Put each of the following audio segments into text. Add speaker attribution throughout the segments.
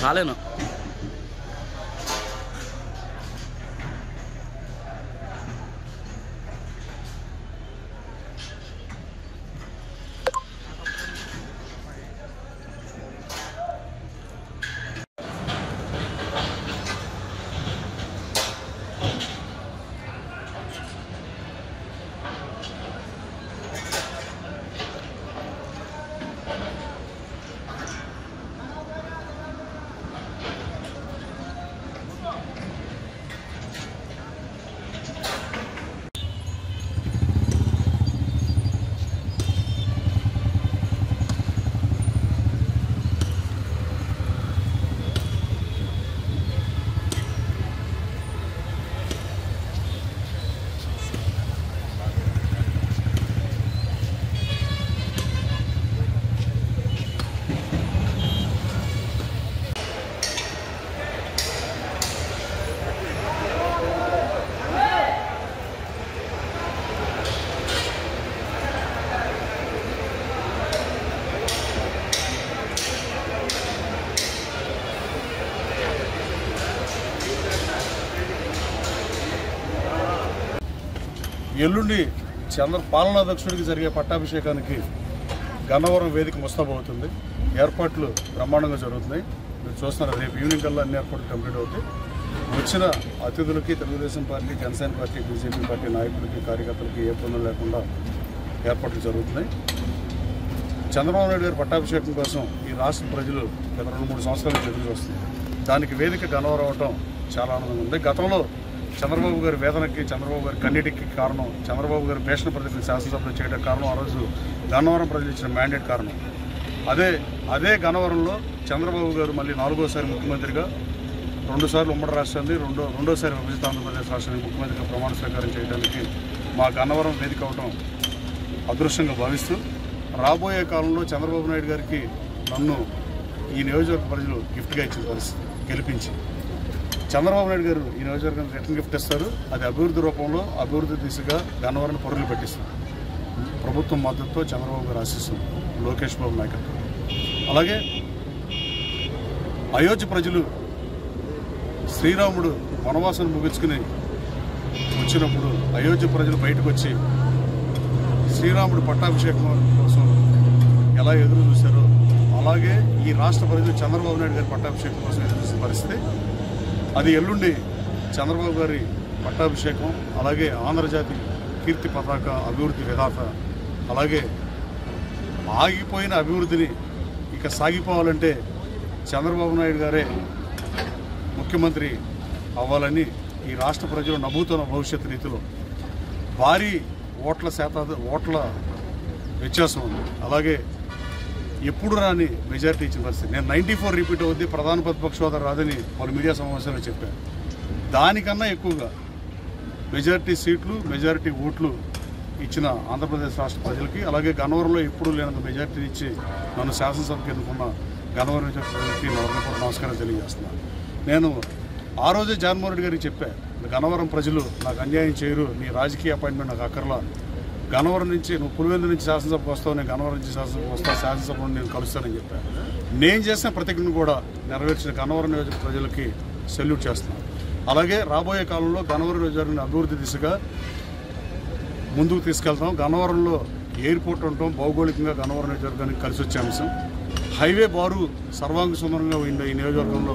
Speaker 1: రాలేను.
Speaker 2: ఎల్లుండి పాలనాధ్యక్షుడికి జరిగే పట్టాభిషేకానికి గన్నవరం వేదిక ముస్తాబవుతుంది. ఏర్పాట్లు బ్రహ్మాండంగా జరుగుతున్నాయి. మీరు చూస్తున్నారు, రేపు ఈవినింగ్ కల్లా అన్ని ఏర్పాట్లు కంప్లీట్ అవుతాయి. వచ్చిన అతిథులకి Telugu Desam party, Janasena party, BJP party నాయకులకి, కార్యకర్తలకి ఏ పనులు లేకుండా ఏర్పాట్లు జరుగుతున్నాయి. చంద్రబాబు నాయుడు గారి పట్టాభిషేకం కోసం ఈ రాష్ట్ర ప్రజలు గత 2-3 సంవత్సరాలు ఎదురు చూస్తుంది. దానికి వేదిక గన్నవరం అవటం చాలా ఆనందంగా ఉంది. గతంలో చంద్రబాబు గారి వేదనకి, చంద్రబాబు గారి కన్నీటికి కారణం, చంద్రబాబు గారి భీషణ ప్రతిని శాసనసభలో చేయడం కారణం, ఆ రోజు గన్నవరం ప్రజలు ఇచ్చిన మ్యాండేట్ కారణం. అదే గన్నవరంలో చంద్రబాబు గారు మళ్ళీ 4వ ముఖ్యమంత్రిగా, 2 సార్లు ఉమ్మడి రాష్ట్రాన్ని, రెండోసారి విభజిత ఆంధ్రప్రదేశ్ రాష్ట్రానికి ముఖ్యమంత్రిగా ప్రమాణ స్వీకారం చేయడానికి మా గన్నవరం వేదిక అవడం అదృష్టంగా భావిస్తూ, రాబోయే కాలంలో చంద్రబాబు నాయుడు గారికి నన్ను ఈ నియోజకవర్గ ప్రజలు గిఫ్ట్గా ఇచ్చిన పరిస్థితి గెలిపించి, చంద్రబాబు నాయుడు గారు ఈ నియోజకవర్గానికి రిటర్న్ గిఫ్ట్ ఇస్తారు. అది అభివృద్ధి రూపంలో, అభివృద్ధి దిశగా గన్నవరాన్ని పరుగులు పెట్టిస్తారు. ప్రభుత్వం మద్దతుతో చంద్రబాబు గారు ఆశిస్తుంది, లోకేష్ బాబు నాయకత్వం. అలాగే అయోధ్య ప్రజలు శ్రీరాముడు వనవాసం ముగించుకుని వచ్చినప్పుడు అయోధ్య ప్రజలు బయటకు వచ్చి శ్రీరాముడు పట్టాభిషేకం కోసం ఎలా ఎదురు చూశారో అలాగే ఈ రాష్ట్ర ప్రజలు చంద్రబాబు నాయుడు గారి పట్టాభిషేకం కోసం ఎదురు చూసిన పరిస్థితి. అది ఎల్లుండి చంద్రబాబు గారి పట్టాభిషేకం, అలాగే ఆంధ్రజాతి కీర్తి పతాక అభివృద్ధి విధాత, అలాగే ఆగిపోయిన అభివృద్ధిని ఇక సాగిపోవాలంటే చంద్రబాబు నాయుడు గారే ముఖ్యమంత్రి అవ్వాలని ఈ రాష్ట్ర ప్రజలు నమ్ముతున్న భవిష్యత్ రీతిలో భారీ ఓట్ల వ్యత్యాసం ఉంది. అలాగే ఎప్పుడు రాని మెజారిటీ ఇచ్చిన పరిస్థితి. నేను 94 రిపీట్ అవుద్ది, ప్రధాన ప్రతిపక్ష హోదా రాదని పలు మీడియా సమావేశాల్లో చెప్పాను. దానికన్నా ఎక్కువగా మెజారిటీ సీట్లు, మెజారిటీ ఓట్లు ఇచ్చిన ఆంధ్రప్రదేశ్ రాష్ట్ర ప్రజలకి, అలాగే గన్నవరంలో ఎప్పుడు లేనంత మెజారిటీ ఇచ్చి నన్ను శాసనసభకి ఎన్నుకున్న గన్నవరం ప్రజలకి నమస్కారం తెలియజేస్తున్నాను. నేను ఆ రోజే జగన్మోహన్ రెడ్డి గారికి చెప్పాను, గన్నవరం ప్రజలు నాకు అన్యాయం చేయరు, నీ రాజకీయ అపాయింట్మెంట్ నాకు అక్కర్లా, గన్నవరం నుంచి నువ్వు పులివెందు నుంచి శాసనసభకు వస్తావు, నేను గన్నవరం నుంచి శాసనసభకు వస్తాను, శాసనసభలో నేను కలుస్తానని చెప్పాను. నేను చేసిన ప్రతిజ్ఞను కూడా నెరవేర్చిన గన్నవరం నియోజక ప్రజలకి సెల్యూట్ చేస్తున్నాను. అలాగే రాబోయే కాలంలో గన్నవరం నియోజకవర్గాన్ని అభివృద్ధి దిశగా ముందుకు తీసుకెళ్తాం. గన్నవరంలో ఎయిర్పోర్ట్ ఉండటం భౌగోళికంగా గన్నవరం నియోజకవర్గానికి కలిసి వచ్చే అంశం. హైవే బారు సర్వాంగ సుందరంగా ఉండే ఈ నియోజకవర్గంలో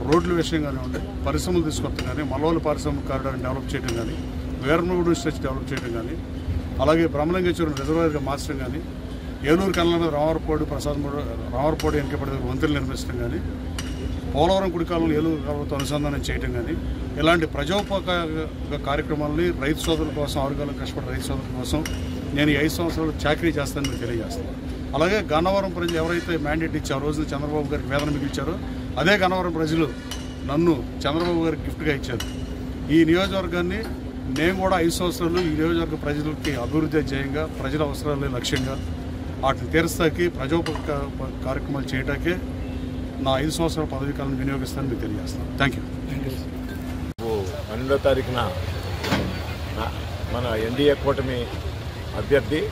Speaker 2: రోడ్ల విషయంగానే ఉండే, పరిశ్రమలు తీసుకొస్తాం కానీ, మల్లవల్లి పారిశ్రామిక కారిడార్ని డెవలప్ చేయడం కానీ, వీరనగూడెం స్ట్రెచ్ డెవలప్ చేయడం కానీ, అలాగే బ్రహ్మలింగేశ్వరం రిజర్వాయర్గా మార్చడం కానీ, ఏలూరు కన్నా రామవరపూడి వెనకబడి వంతులు నిర్మించడం కానీ, పోలవరం కుడికాలను ఏలూరు కాలంతో అనుసంధానం చేయడం కానీ, ఇలాంటి ప్రజోపకార కార్యక్రమాలని రైతు సోదరుల కోసం, ఆరుగాలం కష్టపడే రైతు సోదరుల కోసం నేను ఈ 5 సంవత్సరాలు చాకరీ చేస్తానని తెలియజేస్తాను. అలాగే గన్నవరం ప్రజలు ఎవరైతే మ్యాండేట్ ఇచ్చి ఆ రోజున చంద్రబాబు గారికి వేదన మిగిల్చారో అదే గన్నవరం ప్రజలు నన్ను చంద్రబాబు గారికి గిఫ్ట్గా ఇచ్చారు. ఈ నియోజకవర్గాన్ని నేను కూడా 5 సంవత్సరాలు ఈ నియోజకవర్గ ప్రజలకి అభివృద్ధి ధ్యేయంగా, ప్రజల అవసరాలే లక్ష్యంగా వాటిని తీరుస్తాకి ప్రజోపకార కార్యక్రమాలు చేయడానికే నా 5 సంవత్సరాల పదవీ కాలం వినియోగిస్తానని మీకు తెలియజేస్తాను. Thank you.
Speaker 3: 12వ తారీఖున మన ఎన్డీఏ కూటమి అభ్యర్థి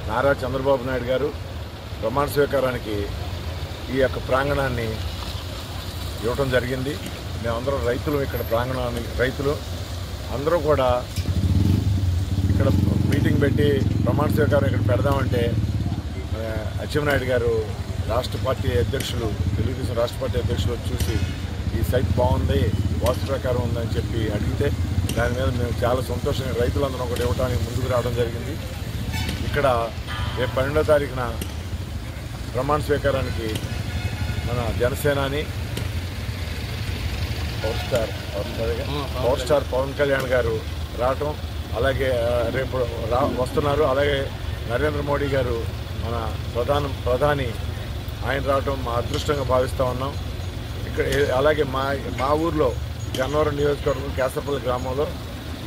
Speaker 3: నారా చంద్రబాబు నాయుడు గారు ప్రమాణ స్వీకారానికి ఈ యొక్క ప్రాంగణాన్ని ఇవ్వటం జరిగింది. మేమందరం రైతులు, ఇక్కడ ప్రాంగణాన్ని రైతులు అందరూ కూడా ఇక్కడ మీటింగ్ పెట్టి ప్రమాణ స్వీకారం ఇక్కడ పెడదామంటే అచ్చెన్నాయుడు గారు రాష్ట్ర పార్టీ అధ్యక్షులు, తెలుగుదేశం రాష్ట్ర పార్టీ అధ్యక్షులు చూసి ఈ సైట్ బాగుంది, వాస్తు ప్రకారం ఉందని చెప్పి అడిగితే దాని మీద మేము చాలా సంతోషంగా రైతులందరం ఒకటి ఇవ్వడానికి ముందుకు రావడం జరిగింది. ఇక్కడ రేపు 12వ తారీఖున ప్రమాణ స్వీకారానికి మన జనసేనాని పవర్ స్టార్ పవన్ కళ్యాణ్ గారు రావటం, అలాగే రేపు వస్తున్నారు. అలాగే నరేంద్ర మోడీ గారు మన ప్రధాని ఆయన రావటం మా అదృష్టంగా భావిస్తూ ఉన్నాం. ఇక్కడ అలాగే మా ఊర్లో గన్నవరం నియోజకవర్గం కేసరపల్లి గ్రామంలో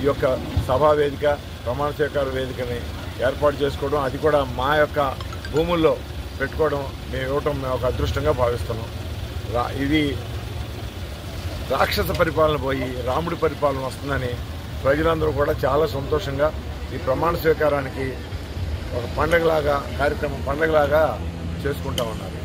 Speaker 3: ఈ యొక్క సభా వేదిక, ప్రమాణ స్వీకార వేదికని ఏర్పాటు చేసుకోవడం, అది కూడా మా యొక్క భూముల్లో పెట్టుకోవడం మేము ఇవ్వటం మేము ఒక అదృష్టంగా భావిస్తున్నాం. ఇది రాక్షస పరిపాలన పోయి రాముడి పరిపాలన వస్తుందని ప్రజలందరూ కూడా చాలా సంతోషంగా ఈ ప్రమాణ స్వీకారానికి ఒక పండగలాగా చేసుకుంటా ఉన్నారు.